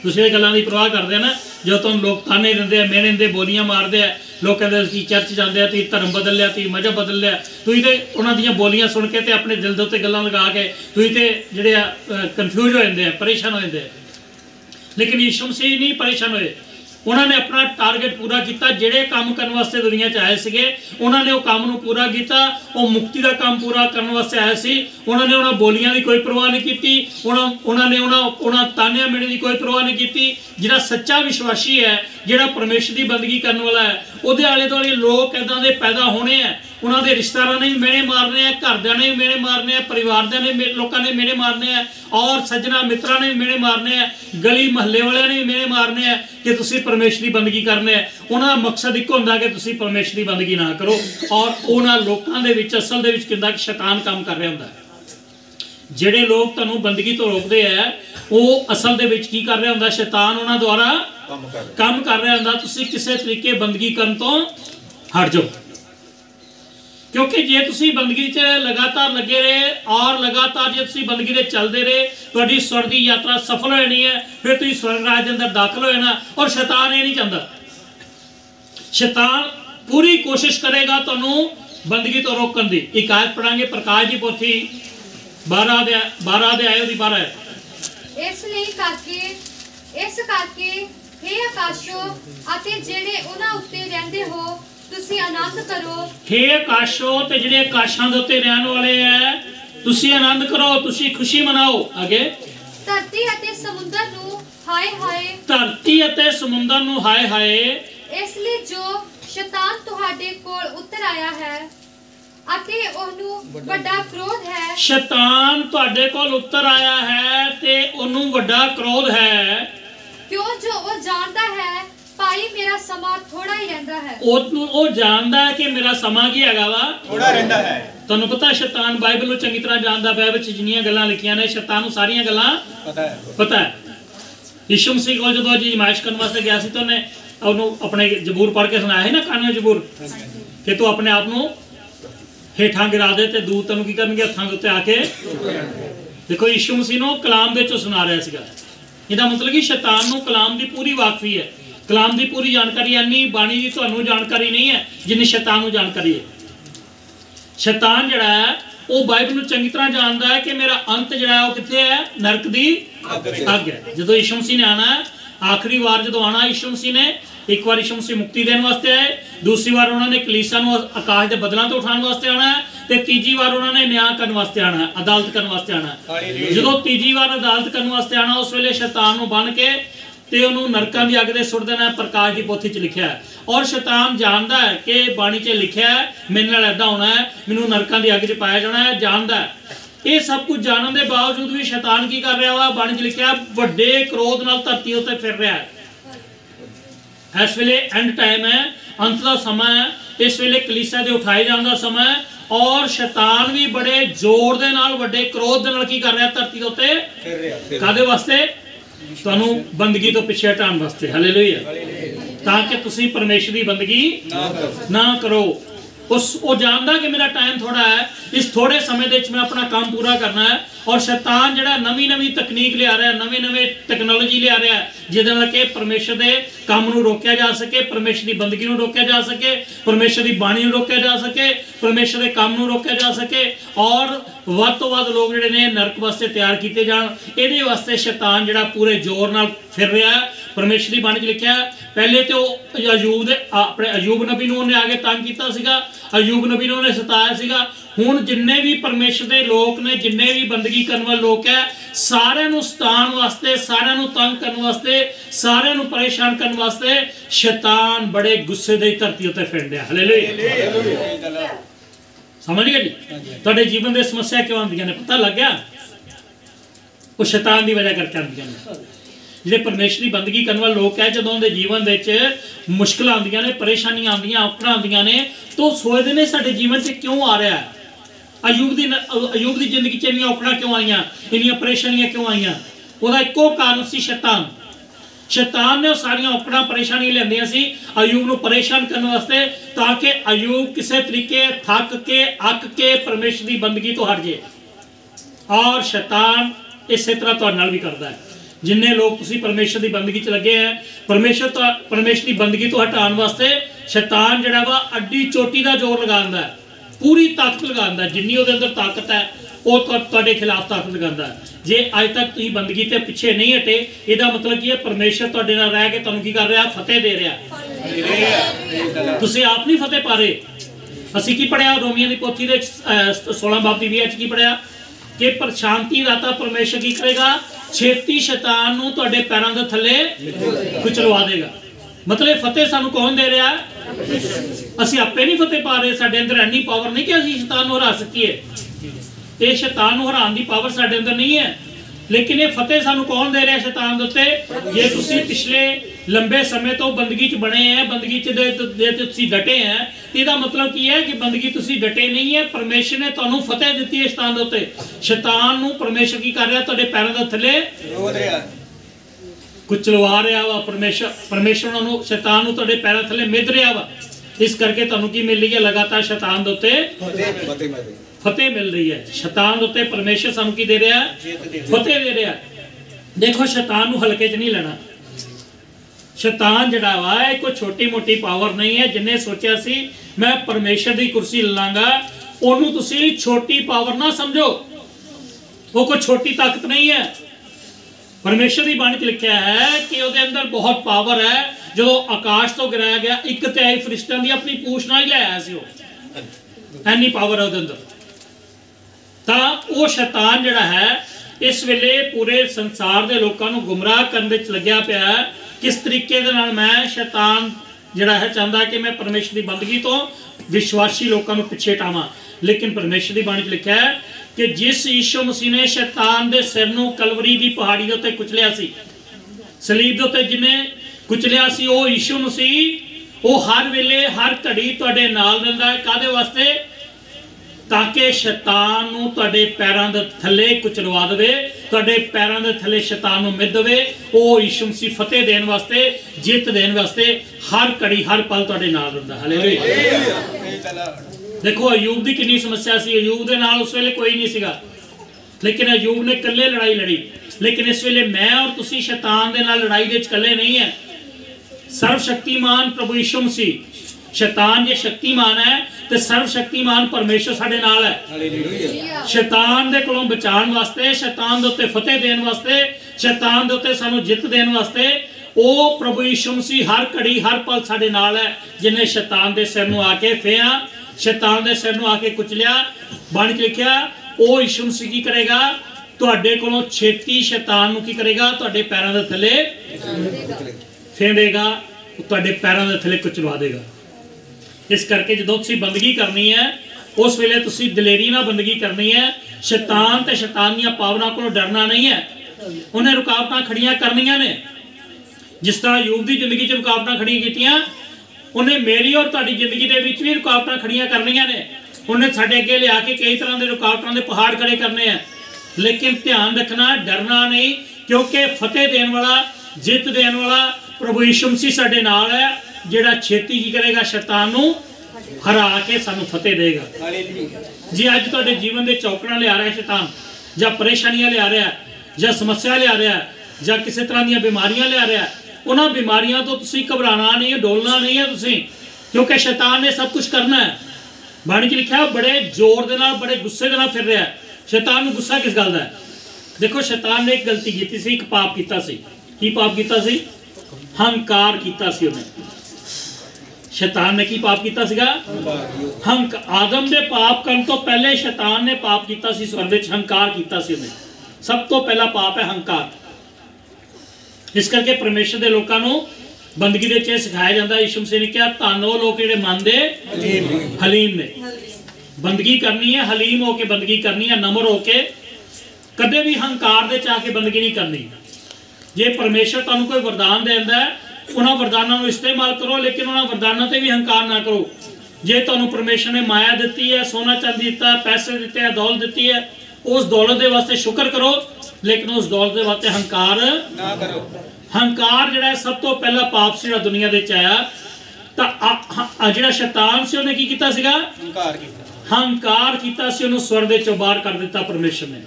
ਤੁਸੀਂ ਇਹ ਗੱਲਾਂ ਦੀ ਪਰਵਾਹ ਕਰਦੇ ਆ ਨਾ, ਜਦੋਂ ਤੁਹਾਨੂੰ ਲੋਕ ਤਾਨੇ ਦਿੰਦੇ ਆ, ਮਿਹਣੇ ਦਿੰਦੇ, ਬੋਲੀਆਂ ਮਾਰਦੇ ਆ, ਲੋਕ ਕਹਿੰਦੇ ਤੁਸੀਂ ਚਰਚ ਜਾਂਦੇ ਆ, ਤੁਸੀਂ ਧਰਮ ਬਦਲ ਲਿਆ, ਤੁਸੀਂ ਮਜ਼ਹਬ ਬਦਲ ਲਿਆ, ਤੁਸੀਂ ਤੇ ਉਹਨਾਂ ਦੀਆਂ ਬੋਲੀਆਂ ਸੁਣ ਕੇ ਤੇ ਆਪਣੇ ਦਿਲ ਦੇ ਉੱਤੇ ਗੱਲਾਂ ਲਗਾ ਕੇ ਤੁਸੀਂ ਤੇ ਜਿਹੜੇ ਆ ਕਨਫਿਊਜ਼ ਹੋ ਜਾਂਦੇ ਆ, ਪਰੇਸ਼ਾਨ ਹੋ ਜਾਂਦੇ ਆ। ਲੇਕਿਨ ਯਿਸੂ ਮਸੀਹ ਨਹੀਂ ਪਰੇਸ਼ਾਨ ਹੋਏ। ਉਹਨਾਂ ਨੇ ਆਪਣਾ ਟਾਰਗੇਟ ਪੂਰਾ ਕੀਤਾ। ਜਿਹੜੇ ਕੰਮ ਕਰਨ ਵਾਸਤੇ ਦੁਨੀਆ 'ਚ ਆਏ ਸੀਗੇ, ਉਹਨਾਂ ਨੇ ਉਹ ਕੰਮ ਨੂੰ ਪੂਰਾ ਕੀਤਾ। ਉਹ ਮੁਕਤੀ ਦਾ ਕੰਮ ਪੂਰਾ ਕਰਨ ਵਾਸਤੇ ਆਏ ਸੀ। ਉਹਨਾਂ ਨੇ ਉਹਨਾਂ ਬੋਲੀਆਂ ਦੀ ਕੋਈ ਪਰਵਾਹ ਨਹੀਂ ਕੀਤੀ। ਉਹਨਾਂ ਨੇ ਉਹਨਾਂ ਤਾਨਿਆਂ ਮਿਹਣੇ ਦੀ ਕੋਈ ਪਰਵਾਹ ਨਹੀਂ ਕੀਤੀ। ਜਿਹੜਾ ਸੱਚਾ ਵਿਸ਼ਵਾਸੀ ਹੈ, ਜਿਹੜਾ ਪਰਮੇਸ਼ਰ ਦੀ ਬੰਦਗੀ ਕਰਨ ਵਾਲਾ ਹੈ, ਉਹਦੇ ਆਲੇ ਦੁਆਲੇ ਲੋਕ ਇੱਦਾਂ ਦੇ ਪੈਦਾ ਹੋਣੇ ਆ। ਉਹਨਾਂ ਦੇ ਰਿਸ਼ਤੇਦਾਰਾਂ ਨੇ ਵੀ ਮਿਹਣੇ ਮਾਰਨੇ ਆ, ਘਰਦਿਆਂ ਨੇ ਵੀ ਮਿਹਣੇ ਮਾਰਨੇ ਆ, ਪਰਿਵਾਰ ਦੇ ਨੇ ਲੋਕਾਂ ਨੇ ਮਿਹਣੇ ਮਾਰਨੇ ਆ, ਔਰ ਸੱਜਣਾ ਮਿੱਤਰਾਂ ਨੇ ਵੀ ਮਿਹਣੇ ਮਾਰਨੇ ਆ, ਗਲੀ ਮਹੱਲੇ ਵਾਲਿਆਂ ਨੇ ਵੀ ਮਿਹਣੇ ਮਾਰਨੇ ਆ ਕਿ ਤੁਸੀਂ ਪਰਮੇਸ਼ਰ ਦੀ ਬੰਦਗੀ ਕਰਨੇ ਆ। ਉਹਨਾਂ ਦਾ ਮਕਸਦ ਇੱਕੋ ਹੁੰਦਾ ਕਿ ਤੁਸੀਂ ਪਰਮੇਸ਼ਰ ਦੀ ਬੰਦਗੀ ਨਾ ਕਰੋ। ਔਰ ਉਹਨਾਂ ਲੋਕਾਂ ਦੇ ਵਿੱਚ ਅਸਲ ਦੇ ਵਿੱਚ ਕਿੰਦਾ ਸ਼ੈਤਾਨ ਕੰਮ ਕਰ ਰਿਹਾ ਹੁੰਦਾ। ਜਿਹੜੇ ਲੋਕ ਤੁਹਾਨੂੰ ਬੰਦਗੀ ਤੋਂ ਰੋਕਦੇ ਆ, ਉਹ ਅਸਲ ਦੇ ਵਿੱਚ ਕੀ ਕਰ ਰਿਹਾ ਹੁੰਦਾ, ਸ਼ੈਤਾਨ ਉਹਨਾਂ ਦੁਆਰਾ ਕੰਮ ਕਰ ਰਿਹਾ ਹੁੰਦਾ। ਤੁਸੀਂ ਕਿਸੇ ਤਰੀਕੇ ਬੰਦਗੀ ਕਰਨ ਤੋਂ ਹਟ ਜਾਓ। क्योंकि जे तुसी बंदगी च लगातार लगे रहे और लगातार जे तुसी बंदगी दे चलते रहे तुहाडी स्वर्ग दी यात्रा सफल हो जानी है। फिर तुसी स्वर्ग राज दे अंदर दाखल हो जाना। और शैतान ये नहीं चाहता। शैतान पूरी कोशिश करेगा तुहानू बंदगी तो रोकण दी। एक आयत पढ़ांगे प्रकाश दी पोथी 12 अध्याय दी 12 है। इस करके हे आकाशो अते जेड़े उन्हां उत्ते रहंदे हो तुसी आनंद करो। हे आकाशो ते जेड़े आकाशां दे उत्ते रहन वाले है तुसी आनंद करो, तुसी खुशी मनाओ। आगे धरती अते समुंदर नु हाय हाय। धरती अते समुंदर नु हाय हाय। इसलिए जो शैतान तुहाडे कोल उतर आया है अते ओनू वड्डा क्रोध है। शैतान तुहाडे कोल उतर आया है ते ओनू वड्डा क्रोध है। क्यों जो वो जानता है भाई मेरा समा थोड़ा ही रहंदा है। ਉਹ ਜਾਣਦਾ ਹੈ ਕਿ ਮੇਰਾ ਸਮਾਂ ਕੀ ਹੈਗਾ ਵਾ ਥੋੜਾ ਰਹਿੰਦਾ ਹੈ। ਤੁਹਾਨੂੰ ਪਤਾ ਸ਼ੈਤਾਨ ਬਾਈਬਲ ਨੂੰ ਚੰਗੀ ਤਰ੍ਹਾਂ ਜਾਣਦਾ। ਬਾਈਬਲ 'ਚ ਜਿੰਨੀਆਂ ਗੱਲਾਂ ਲਿਖੀਆਂ ਨੇ ਸ਼ੈਤਾਨ ਨੂੰ ਸਾਰੀਆਂ ਗੱਲਾਂ ਪਤਾ ਹੈ। ਯਿਸੂ ਮਸੀਹ ਕੋਲ ਜਦੋਂ ਜੀ ਅਜ਼ਮਾਇਸ਼ ਕਰਨ ਵਾਸਤੇ ਗਿਆ ਸੀ ਤਾਂ ਉਹਨੇ ਉਹਨੂੰ ਆਪਣੇ ਜ਼ਬੂਰ ਪੜ੍ਹ ਕੇ ਸੁਣਾਇਆ ਹੈ ਨਾ, ਕਾਨੂੰਨ ਜ਼ਬੂਰ, ਕਿ ਤੂੰ ਆਪਣੇ ਆਪ ਨੂੰ ਹੇਠਾਂ ਗਿਰਾ ਦੇ ਤੇ ਦੂਤ ਤੈਨੂੰ ਕੀ ਕਰਨਗੇ ਹੱਥਾਂ ਦੇ ਉੱਤੇ ਆ ਕੇ। ਦੇਖੋ ਯਿਸੂ ਮਸੀਹ ਨੂੰ ਕਲਾਮ ਦੇ ਵਿੱਚੋਂ ਸੁਣਾ ਰਿਹਾ ਸੀਗਾ। ਇਹਦਾ ਮਤਲਬ ਕਿ ਸ਼ੈਤਾਨ ਨੂੰ ਕਲਾਮ ਦੀ ਪੂਰੀ ਵਾਕਫੀ ਹੈ। कलाम की पूरी जानकारी इन्नी बाणी की तुहानू जानकारी नहीं है जिन्नी शैतान को जानकारी है। शैतान जिहड़ा है वो बाइबल नूं चंगी तरह जानता है कि मेरा अंत जिहड़ा है वो कित्थे है, नरक दी अग है। जदों यीशु मसीह ने आना है, आखिरी बार जदों आना यीशु मसीह ने, एक बार यीशु मसीह मुक्ति देने वास्ते आए, दूसरी बार उन्होंने कलीसिया नूं आकाश के बदलों तो उठाने वास्ते आना है, ते तीजी बार उन्होंने न्याय करने वास्ते आना है, अदालत करने वास्ते आना है। जदों तीजी बार अदालत करने वास्ते आना उस वेले शैतान नूं बन के ते उन्होंने नरकां दी अग दे सुट देना। प्रकाश की पोथी च लिखा है। और शैतान जानता है कि बाणी च लिखा है मेरे नाल ऐदा होना है, मैनूं नरकां दी अग च पाया जाना है। जानता है ये सब कुछ जानने के बावजूद भी शैतान की कर रहा वा, बाणी च लिखा है वड्डे क्रोध नाल धरती उत्ते फिर रहा है। इस वेले एंड टाइम है, अंत का समा है। इस वेले कलीसिया दे उठाए जाने का समा है। और शैतान भी बड़े जोर दे नाल वड्डे क्रोध दे नाल की कर रहा है धरती दे उत्ते। कादे वास्ते? तुहानू बंदगी तो पिछे हटाने वास्ते। हालेलुया। ताकि तुसी परमेश्वर की बंदगी ना करो। वो जानता कि मेरा टाइम थोड़ा है, इस थोड़े समय दे मैं अपना काम पूरा करना है। और शैतान जिहड़ा नवी नवी तकनीक लिया रहा है, नवे नवे टैक्नोलॉजी लिया रहा है जिहदे नाल कि परमेश्वर के काम नूं रोकिया जा सके, परमेश्वर की बंदगी नूं रोकिया जा सके, परमेश्वर की बाणी नूं रोकिया जा सके, परमेश्वर के काम नूं रोकिया जा सके और वध तो वध लोग जिहड़े ने नरक वास्ते तैयार किए जाण। इहदे वास्ते शैतान जिहड़ा पूरे जोर नाल फिर रहा है। परमेश्वर की बाणी च लिखिया पहले तो अयूब दे अपने अयूब नबी नूं उन्हें आगे तंग कीता सीगा, अयूब नबी नूं उन्हें सताया सीगा। हुण जिन्ने भी परमेश्वर के लोग ने, जिन्ने भी बंदगी करने वाले लोग है, सारिआं नूं सताउण वास्ते, सारिआं नूं तंग करने वास्ते, सारिआं नूं परेशान करने वास्ते शैतान बड़े गुस्से दी धरती उत्ते फिर रहा। हालेलुया। समझ गए जी? तुहाडे जीवन दे समस्या क्यों आंदियां ने पता लग गया? वो शैतान की वजह करके आंदियां ने। जिहड़े परमेश्वर की बंदगी करने वाले लोग है, जदों उनके जीवन में मुश्किल आंदियां ने, परेशानियां आंदियां, औकड़ां आंदियां ने, तो सोचते ने साडे जीवन से क्यों आ रहा है। अयूब की जिंदगी च इन्नियां औकड़ां क्यों आईयां, इन्नियां परेशानियां क्यों आईयां? उसदा इक्को कारण सी शैतान। शैतान ने सारियां औकड़ां परेशानियां लियांदियां सी अयूब नूं परेशान करने वास्ते, ताकि अयूब किसी तरीके थक के अक के परमेश्वर की बंदगी तो हट जाए। और शैतान इस तरह तुहाडे नाल भी करता है। जिन्ने लोग तुसी परमेश्वर की बंदगी च लगे हैं, परमेश्वर की बंदगी तो हटाने वास्ते शैतान जिहड़ा वा अड्डी चोटी का जोर लगांदा है, पूरी ताकत लगांदा है। जिन्नी उहदे अंदर ताकत है वो तुहाडे खिलाफ ताकत लगांदा है। जे अज तक तुसीं बंदगी ते पिछे नहीं हटे, इहदा मतलब की है परमेश्वर तुहाडे नाल रह के तुहानूं की कर रहा, फतेह दे रहा। तुसीं आप नहीं फतेह पा रहे। असीं की पढ़िया रोमियो की पोथी दे 16 बाब की 20 की पढ़िया कि पर शांति दाता परमेश्वर की करेगा, छेती शैतान नूं तुहाडे पैरां दे थल्ले कुचलवा देगा। मतलब फतेह सानू कौन दे रहा है? असीं आपे नहीं फतेह पा रहे। साडे अंदर इन्नी पावर नहीं कि असीं शैतान नूं हरा सकीए। ये शैतान नूं हराउण दी पावर साडे अंदर नहीं है। लेकिन ये फतेह सानू कौन दे रहा है शैतान दे उत्ते? जे तुसीं पिछले लंबे समय तो बंदगी च बने हैं, बंदगी च तुसीं डटे हैं, इसदा मतलब की है कि बंदगी तुसीं डटे नहीं है। परमेश्वर ने तुहानूं फतेह दित्ती है शैतान दे उत्ते। शैतान नूं परमेश्वर की कर रहा, तुहाडे पैरां दे थल्ले रोध रहा, कुचलवा रहा वा। परमेश्वर उन्होंने शैतान नूं तुहाडे पैरां थल्ले मिध रहा वा। इस करके तुहानू की मिल रही है लगातार शैतान दे उत्ते फतेह मिल रही है। शैतान दे उत्ते परमेश्वर सानू की दे रहा है? फतेह दे रहा है। देखो शैतान नू हल्के च नहीं लेना। शैतान जिहड़ा वा कोई छोटी मोटी पावर नहीं है। जिन्हें सोचा सी मैं परमेश्वर की कुर्सी लांगा, ओनू तुसी छोटी पावर ना समझो, वो कोई छोटी ताकत नहीं है। परमेश्वर की बाणी च लिखा है कि उसके अंदर बहुत पावर है। जो आकाश तो गिराया गया 1/3 फरिश्तियां दी अपनी पूछ नाल ही लाया सी, एनी पावर है उसके अंदर। तो वो शैतान जिहड़ा है इस वेले पूरे संसार के लोगों को गुमराह करने लग्या पिया है। किस तरीके दे नाल मैं शैतान जिहड़ा है चाहता कि मैं परमेश्वर की बंदगी तो विश्वासी लोगों को पिछे हटावां। लेकिन परमेश्वर की बाणी च लिखा है कि जिस यीशु मसीह ने शैतान के सिर नूं कलवरी की पहाड़ी के उत्ते कुचलिया सी, सलीब के उत्ते जिन्हें कुचलिया सी, वो यीशु मसीह वो हर वेले हर घड़ी तुहाडे नाल रहिंदा है। काहदे वास्ते? ताकि शैतान नूं तुहाडे पैरां दे थल्ले कुचलवा देवे, तुहाडे पैरां दे थल्ले शैतान नूं मिध देवे। वो यीशु मसीह फतेह देण वास्ते, जित देण वास्ते हर घड़ी हर पल तुहाडे नाल रहिंदा। हालेलुया। देखो अयूब की कितनी समस्या सी। अयूब के नाल उस वेले कोई नहीं सीगा, लेकिन अयूब ने कल्ले लड़ाई लड़ी। लेकिन इस वेले मैं और तुसी शैतान दे नाल लड़ाई दे कल्ले नहीं है। सर्वशक्तिमान प्रभु यीशु मसीह, शैतान जे शक्तिमान है तो सर्वशक्तिमान परमेश्वर साडे नाल है। शैतान दे कोलों बचाने वास्ते, शैतान दे उत्ते फतेह देण वास्ते, शैतान दे उत्ते सानू जित देण वास्ते ओ प्रभु यीशु मसीह हर घड़ी हर पल साडे नाल है। जिन्हें शैतान दे सिर नूं आके फेया, शैतान दे सिर नूं आके कुचलिया। बाणी च लिखिया ओ यीशु मसीह की करेगा? तुहाडे कोलों छेती शैतान नूं की करेगा? तुहाडे पैरां दे थल्ले फेंदेगा, तुहाडे पैरां दे थल्ले कुचलवा देगा। इस करके जो तुसीं बंदगी करनी है उस वेले तुसीं दलेरी नाल बंदगी करनी है। शैतान ते शैतान दीआं पावरां कोलों डरना नहीं है। उन्हें रुकावटां खड़ियां करनियां ने। जिस तरह अयूब की जिंदगी च रुकावटां खड़ियां कीतियां, उन्हें मेरी और तुहाडी जिंदगी दे विच भी रुकावटां खड़ियां करनियां ने। उन्हें साडे अगे लिया के कई तरह के रुकावटां दे पहाड़ खड़े करने हैं। लेकिन ध्यान रखना, डरना नहीं, क्योंकि फतेह देने वाला, जित देने वाला प्रभु यीशु मसीह साडे नाल है, जिहड़ा छेती की करेगा शैतान नूं हरा के सानू फतेह देगा। जी अज तुहाडे जीवन दे चौकड़ा लिया रहा है शैतान, जां परेशानियां लिया रहा है, जां समस्या लिया रहा है, जां किसी तरह दी बीमारियां लिया रहा है, उन्हां बीमारियां तो तुसीं घबराना नहीं है, डोलना नहीं है तुसीं, क्योंकि शैतान ने सब कुछ करना है। बाणी च लिखा बड़े जोर दे नाल, बड़े गुस्से दे नाल फिर रहा है। शैतान नूं गुस्सा किस गल दा है? देखो शैतान ने एक गलती की सी, एक पाप किया सी। की पाप किया सी? हंकार किया सी उन्हें। शैतान ने की पाप किया सीगा? आदम दे पाप करन तो पहले शैतान ने पाप किया सी, स्वर्ग विच हंकार किया सी उन्हें। सब तो पहला पाप है हंकार। इस करके परमेश्वर के लोगों को बंदगी दे च सिखाया जाता है। यीशु मसीह ने कहा धन वो लोग जिहड़े मन दे हलीम ने। बंदगी करनी है, हलीम होके बंदगी करनी है, नम्र होके, कदे भी हंकार दे चाह के बंदगी नहीं करनी। जे परमेश्वर तुहानू कोई वरदान देंदा है, उन्हां वरदानां नूं इस्तेमाल करो, लेकिन उन्हां वरदानां ते भी हंकार ना करो। जे तुहानू परमेश्वर ने माया दित्ती है, सोना चांदी दिता है, पैसे दिते हैं, दौलत दित्ती है, उस दौलत के वास्ते शुक्र करो, लेकिन उस दौलत के वास्ते हंकार ना करो। हंकार जिहड़ा सब तो पहला पाप सी जिहड़ा दुनिया दे च आया। तां जिहड़ा शैतान सी उहने की कीता सीगा? हंकार कीता सी, उहनूं स्वर्ग दे चों बाहर कर दिता परमेश्वर ने।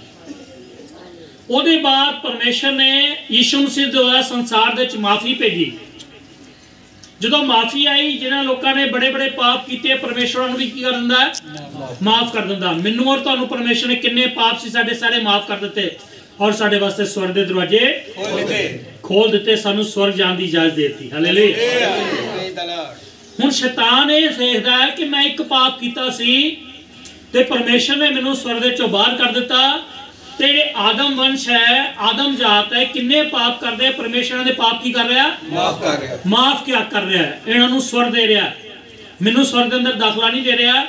ਉਹਦੇ बाद परमेश्वर ने यीशु मसीह द्वारा संसार ਦੇ ਵਿੱਚ माफ़ी भेजी। ਜਦੋਂ माफ़ी आई, जिन्हां लोगों ने बड़े बड़े पाप किए, परमेश्वर ਨੂੰ भी की कर दिंदा है? माफ़ कर दिंदा। मैनूं और ਤੁਹਾਨੂੰ परमेश्वर ने किन्ने पाप सी साडे सारे माफ़ कर दिते और साडे वास्ते स्वर्ग दे दरवाजे खोल दिते, सानू स्वर्ग जाण दी इजाजत देती। हालेलुया। हुण शैतान ये देखदा है कि मैं एक पाप कीता सी ते परमेश्वर ने मैनूं स्वर्ग दे चों बाहर कर दिता। ते आदम वंश है, आदम जात है, किन्ने पाप कर रहे, परमेश्वर ने पाप की कर रहा? माफ कर रहा। माफ क्या कर रहा है? इन्हां नूं स्वर्ग दे रहा, मैनूं स्वर्ग दे अंदर दाखला नहीं दे रहा,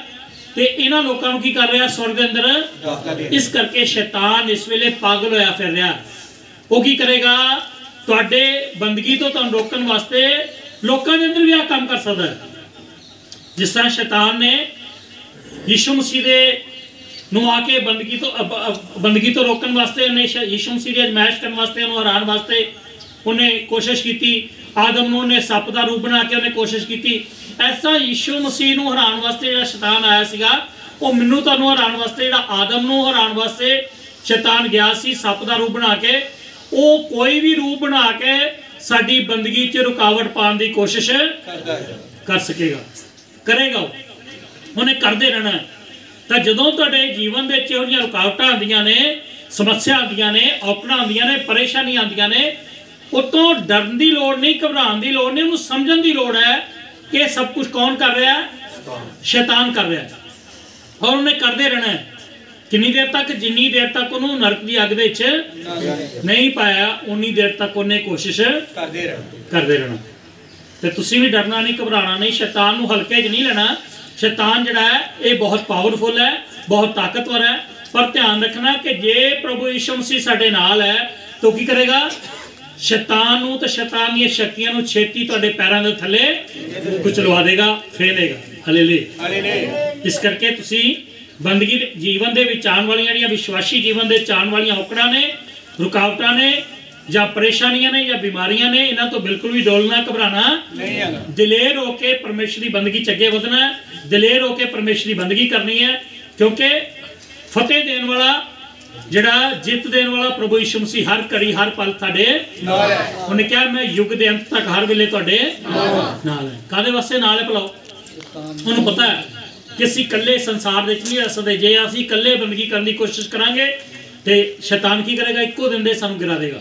ते इन्हां लोकां नूं की कर रहा? स्वर्ग दे अंदर दाखला दे। इस करके शैतान इस वेले पागल होया फिर रहा। वो की करेगा? तुहाडे बंदगी तो तुहानूं रोकण वास्ते लोकां दे अंदर भी आ काम कर सकदा है। जिस तरह शैतान ने यीशु मसीह दे नूं आके बंदगी तो रोकण वास्ते, उन्हें यीशु मसीह दी अजमाइश करन वास्ते, उन्हें हराण वास्ते उन्हें कोशिश की। आदम नूं उन्हें सप दा रूप बना के उन्हें कोशिश की। ਐਸਾ ਯਿਸੂ ਮਸੀਹ ਨੂੰ ਹਰਾਉਣ ਵਾਸਤੇ ਜਿਹੜਾ ਸ਼ੈਤਾਨ ਆਇਆ ਸੀਗਾ, ਉਹ ਮੈਨੂੰ ਤੁਹਾਨੂੰ ਹਰਾਉਣ ਵਾਸਤੇ, ਜਿਹੜਾ ਆਦਮ ਨੂੰ ਹਰਾਉਣ ਵਾਸਤੇ ਸ਼ੈਤਾਨ ਗਿਆ ਸੀ ਸੱਪ ਦਾ ਰੂਪ ਬਣਾ ਕੇ, ਉਹ ਕੋਈ ਵੀ ਰੂਪ ਬਣਾ ਕੇ ਸਾਡੀ ਬੰਦਗੀ 'ਚ ਰੁਕਾਵਟ ਪਾਉਣ ਦੀ ਕੋਸ਼ਿਸ਼ ਕਰ ਸਕੇਗਾ, ਕਰੇਗਾ। ਉਹਨੇ ਕਰਦੇ ਰਹਿਣਾ। ਤਾਂ ਜਦੋਂ ਤੁਹਾਡੇ ਜੀਵਨ ਦੇ ਵਿੱਚ ਇਹੋ ਜਿਹੀਆਂ ਰੁਕਾਵਟਾਂ ਆਉਂਦੀਆਂ ਨੇ, ਸਮੱਸਿਆ ਆਉਂਦੀਆਂ ਨੇ, ਔਕੜਾਂ ਆਉਂਦੀਆਂ ਨੇ, ਪਰੇਸ਼ਾਨੀਆਂ ਆਉਂਦੀਆਂ ਨੇ, ਉਤੋਂ ਡਰਨ ਦੀ ਲੋੜ ਨਹੀਂ, ਘਬਰਾਉਣ ਦੀ ਲੋੜ ਨਹੀਂ, ਉਹਨੂੰ ਸਮਝਣ ਦੀ ਲੋੜ ਹੈ ਕਿ ਇਹ ਸਭ ਕੁਝ ਕੌਣ ਕਰ ਰਿਹਾ ਹੈ? ਸ਼ੈਤਾਨ ਕਰ ਰਿਹਾ ਹੈ। ਔਰ ਉਹਨੇ ਕਰਦੇ ਰਹਿਣਾ ਹੈ। ਕਿੰਨੀ ਦੇਰ ਤੱਕ? ਜਿੰਨੀ ਦੇਰ ਤੱਕ ਉਹਨੂੰ ਨਰਕ ਦੀ ਅੱਗ ਦੇ ਵਿੱਚ ਨਹੀਂ ਪਾਇਆ, ਉਨੀ ਦੇਰ ਤੱਕ ਉਹਨੇ ਕੋਸ਼ਿਸ਼ ਕਰਦੇ ਰਹਿਣਾ। ਤੇ ਤੁਸੀਂ ਵੀ ਡਰਨਾ ਨਹੀਂ, ਘਬਰਾਉਣਾ ਨਹੀਂ, ਸ਼ੈਤਾਨ ਨੂੰ ਹਲਕੇ 'ਚ ਨਹੀਂ ਲੈਣਾ। ਸ਼ੈਤਾਨ ਜਿਹੜਾ ਹੈ ਇਹ ਬਹੁਤ ਪਾਵਰਫੁਲ ਹੈ, ਬਹੁਤ ਤਾਕਤਵਰ ਹੈ। ਪਰ ਧਿਆਨ ਰੱਖਣਾ ਕਿ ਜੇ ਪ੍ਰਭੂ ਯਿਸੂ ਮਸੀਹ ਸਾਡੇ ਨਾਲ ਹੈ ਤਾਂ ਕੀ ਕਰੇਗਾ? ਸ਼ੈਤਾਨ ਨੂੰ ਤੇ ਸ਼ੈਤਾਨ ਦੀਆਂ ਸ਼ਕਤੀਆਂ ਨੂੰ ਛੇਤੀ ਤੁਹਾਡੇ ਪੈਰਾਂ ਦੇ ਥੱਲੇ ਕੁਚਲਵਾ ਦੇਗਾ, ਫੇਲੇਗਾ। ਹਾਲੇਲੂਇਆ। ਇਸ ਕਰਕੇ ਤੁਸੀਂ ਬੰਦਗੀ ਦੇ ਜੀਵਨ ਦੇ ਵਿੱਚ ਆਉਣ ਵਾਲੀਆਂ, ਜਿਹੜੀਆਂ ਵਿਸ਼ਵਾਸੀ ਜੀਵਨ ਦੇ ਆਉਣ ਵਾਲੀਆਂ ਔਕੜਾਂ ਨੇ, ਰੁਕਾਵਟਾਂ ਨੇ, ਜਾਂ ਪਰੇਸ਼ਾਨੀਆਂ ਨੇ, ਜਾਂ ਬਿਮਾਰੀਆਂ ਨੇ, ਇਹਨਾਂ ਤੋਂ ਬਿਲਕੁਲ ਵੀ ਡੋਲਣਾ, ਘਬਰਾਣਾ ਨਹੀਂ ਹੈ। ਦਲੇਰ ਹੋ ਕੇ ਪਰਮੇਸ਼ਰ ਦੀ ਬੰਦਗੀ 'ਚ ਅੱਗੇ ਵਧਣਾ ਹੈ, ਦਲੇਰ ਹੋ ਕੇ ਪਰਮੇਸ਼ਰ ਦੀ ਬੰਦਗੀ ਕਰਨੀ ਹੈ। ਕਿਉਂਕਿ ਫਤਿਹ ਦੇਣ ਵਾਲਾ, ਜਿਹੜਾ ਜਿੱਤ ਦੇਣ ਵਾਲਾ ਪ੍ਰਭੂ ਯਿਸੂ ਮਸੀਹ ਹਰ ਘੜੀ ਹਰ ਪਲ ਸਾਡੇ ਨਾਲ ਹੈ। ਉਹਨੇ ਕਿਹਾ ਮੈਂ ਯੁੱਗ ਦੇ ਅੰਤ ਤੱਕ ਹਰ ਵੇਲੇ ਤੁਹਾਡੇ ਨਾਲ ਹੈ। ਕਾਹਦੇ ਵਾਸਤੇ ਨਾਲ ਹੈ ਭਲਾ? ਉਹਨੂੰ ਪਤਾ ਹੈ ਕਿ ਅਸੀਂ ਇਕੱਲੇ ਸੰਸਾਰ ਦੇ ਵਿੱਚ ਨਹੀਂ ਰਹਿ ਸਕਦੇ। ਜੇ ਅਸੀਂ ਇਕੱਲੇ ਬੰਦਗੀ ਕਰਨ ਦੀ ਕੋਸ਼ਿਸ਼ ਕਰਾਂਗੇ ਤੇ ਸ਼ੈਤਾਨ ਕੀ ਕਰੇਗਾ? ਇੱਕੋ ਦਿਨ ਦੇ ਸਾਨੂੰ ਗਿਰਾ ਦੇਗਾ।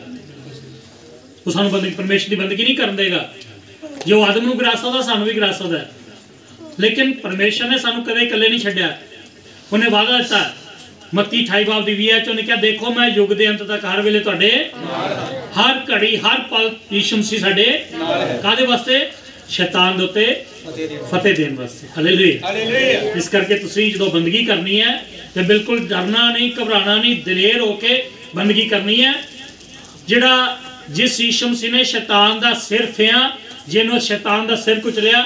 ਉਹ ਸਾਨੂੰ ਬੰਦਗੀ, ਪਰਮੇਸ਼ਰ ਦੀ ਬੰਦਗੀ ਨਹੀਂ ਕਰਨ ਦੇਗਾ। ਜੋ ਆਦਮ ਨੂੰ ਗਿਰਾ ਸਕਦਾ, ਸਾਨੂੰ ਵੀ ਗਿਰਾ ਸਕਦਾ। ਲੇਕਿਨ ਪਰਮੇਸ਼ਰ ਨੇ ਸਾਨੂੰ ਕਦੇ ਇਕੱਲੇ ਨਹੀਂ ਛੱਡਿਆ। ਉਹਨੇ ਵਾਅਦਾ ਦਿੱਤਾ ਮੱਤੀ 28:20 ਚ ਉਹਨੇ ਕਿਹਾ ਦੇਖੋ ਮੈਂ ਯੁੱਗ ਦੇ ਅੰਤ ਤੱਕ ਹਰ ਵੇਲੇ ਤੁਹਾਡੇ ਹਰ ਘੜੀ ਹਰ ਪਲ ਯਿਸੂ ਮਸੀਹ ਸਾਡੇ ਕਾਹਦੇ ਵਾਸਤੇ? ਸ਼ੈਤਾਨ ਦੇ ਉੱਤੇ ਫਤਿਹ ਦੇਣ ਵਾਸਤੇ। ਹਾਲੇਲੂਇਆ। ਇਸ ਕਰਕੇ ਤੁਸੀਂ ਜਦੋਂ ਬੰਦਗੀ ਕਰਨੀ ਹੈ ਤੇ ਬਿਲਕੁਲ ਡਰਨਾ ਨਹੀਂ, ਘਬਰਾਣਾ ਨਹੀਂ, ਦਲੇਰ ਹੋ ਕੇ ਬੰਦਗੀ ਕਰਨੀ ਹੈ। ਜਿਹੜਾ ਜਿਸ ਯਿਸੂ ਮਸੀਹ ਨੇ ਸ਼ੈਤਾਨ ਦਾ ਸਿਰ ਫਿਆ, ਜਿਹਨੂੰ ਸ਼ੈਤਾਨ ਦਾ ਸਿਰ ਕੁਚਲਿਆ,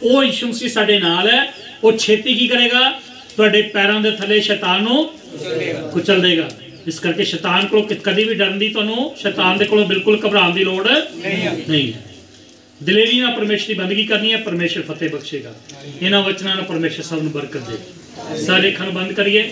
ਉਹ ਯਿਸੂ ਮਸੀਹ ਸਾਡੇ ਨਾਲ ਹੈ। ਉਹ ਛੇਤੀ ਕੀ ਕਰੇਗਾ? ਤੁਹਾਡੇ ਪੈਰਾਂ ਦੇ ਥੱਲੇ ਸ਼ੈਤਾਨ ਨੂੰ ਕੁਚਲ ਦੇਗਾ। ਇਸ ਕਰਕੇ ਸ਼ੈਤਾਨ ਕੋਲੋਂ ਕਦੀ ਵੀ ਡਰਨ ਦੀ, ਤੁਹਾਨੂੰ ਸ਼ੈਤਾਨ ਦੇ ਕੋਲੋਂ ਬਿਲਕੁਲ ਘਬਰਾਉਣ ਦੀ ਲੋੜ ਨਹੀਂ ਹੈ। ਦਲੇਰੀ ਨਾਲ ਪਰਮੇਸ਼ਰ ਦੀ ਬੰਦਗੀ ਕਰਨੀ ਹੈ, ਪਰਮੇਸ਼ਰ ਫਤਿਹ ਬਖਸ਼ੇਗਾ। ਇਹਨਾਂ ਵਚਨਾਂ ਨਾਲ ਪਰਮੇਸ਼ਰ ਸਭ ਨੂੰ ਬਰਕਤ ਦੇ। ਸਾਰੇ ਅੱਖਾਂ ਨੂੰ ਬੰਦ ਕਰੀਏ।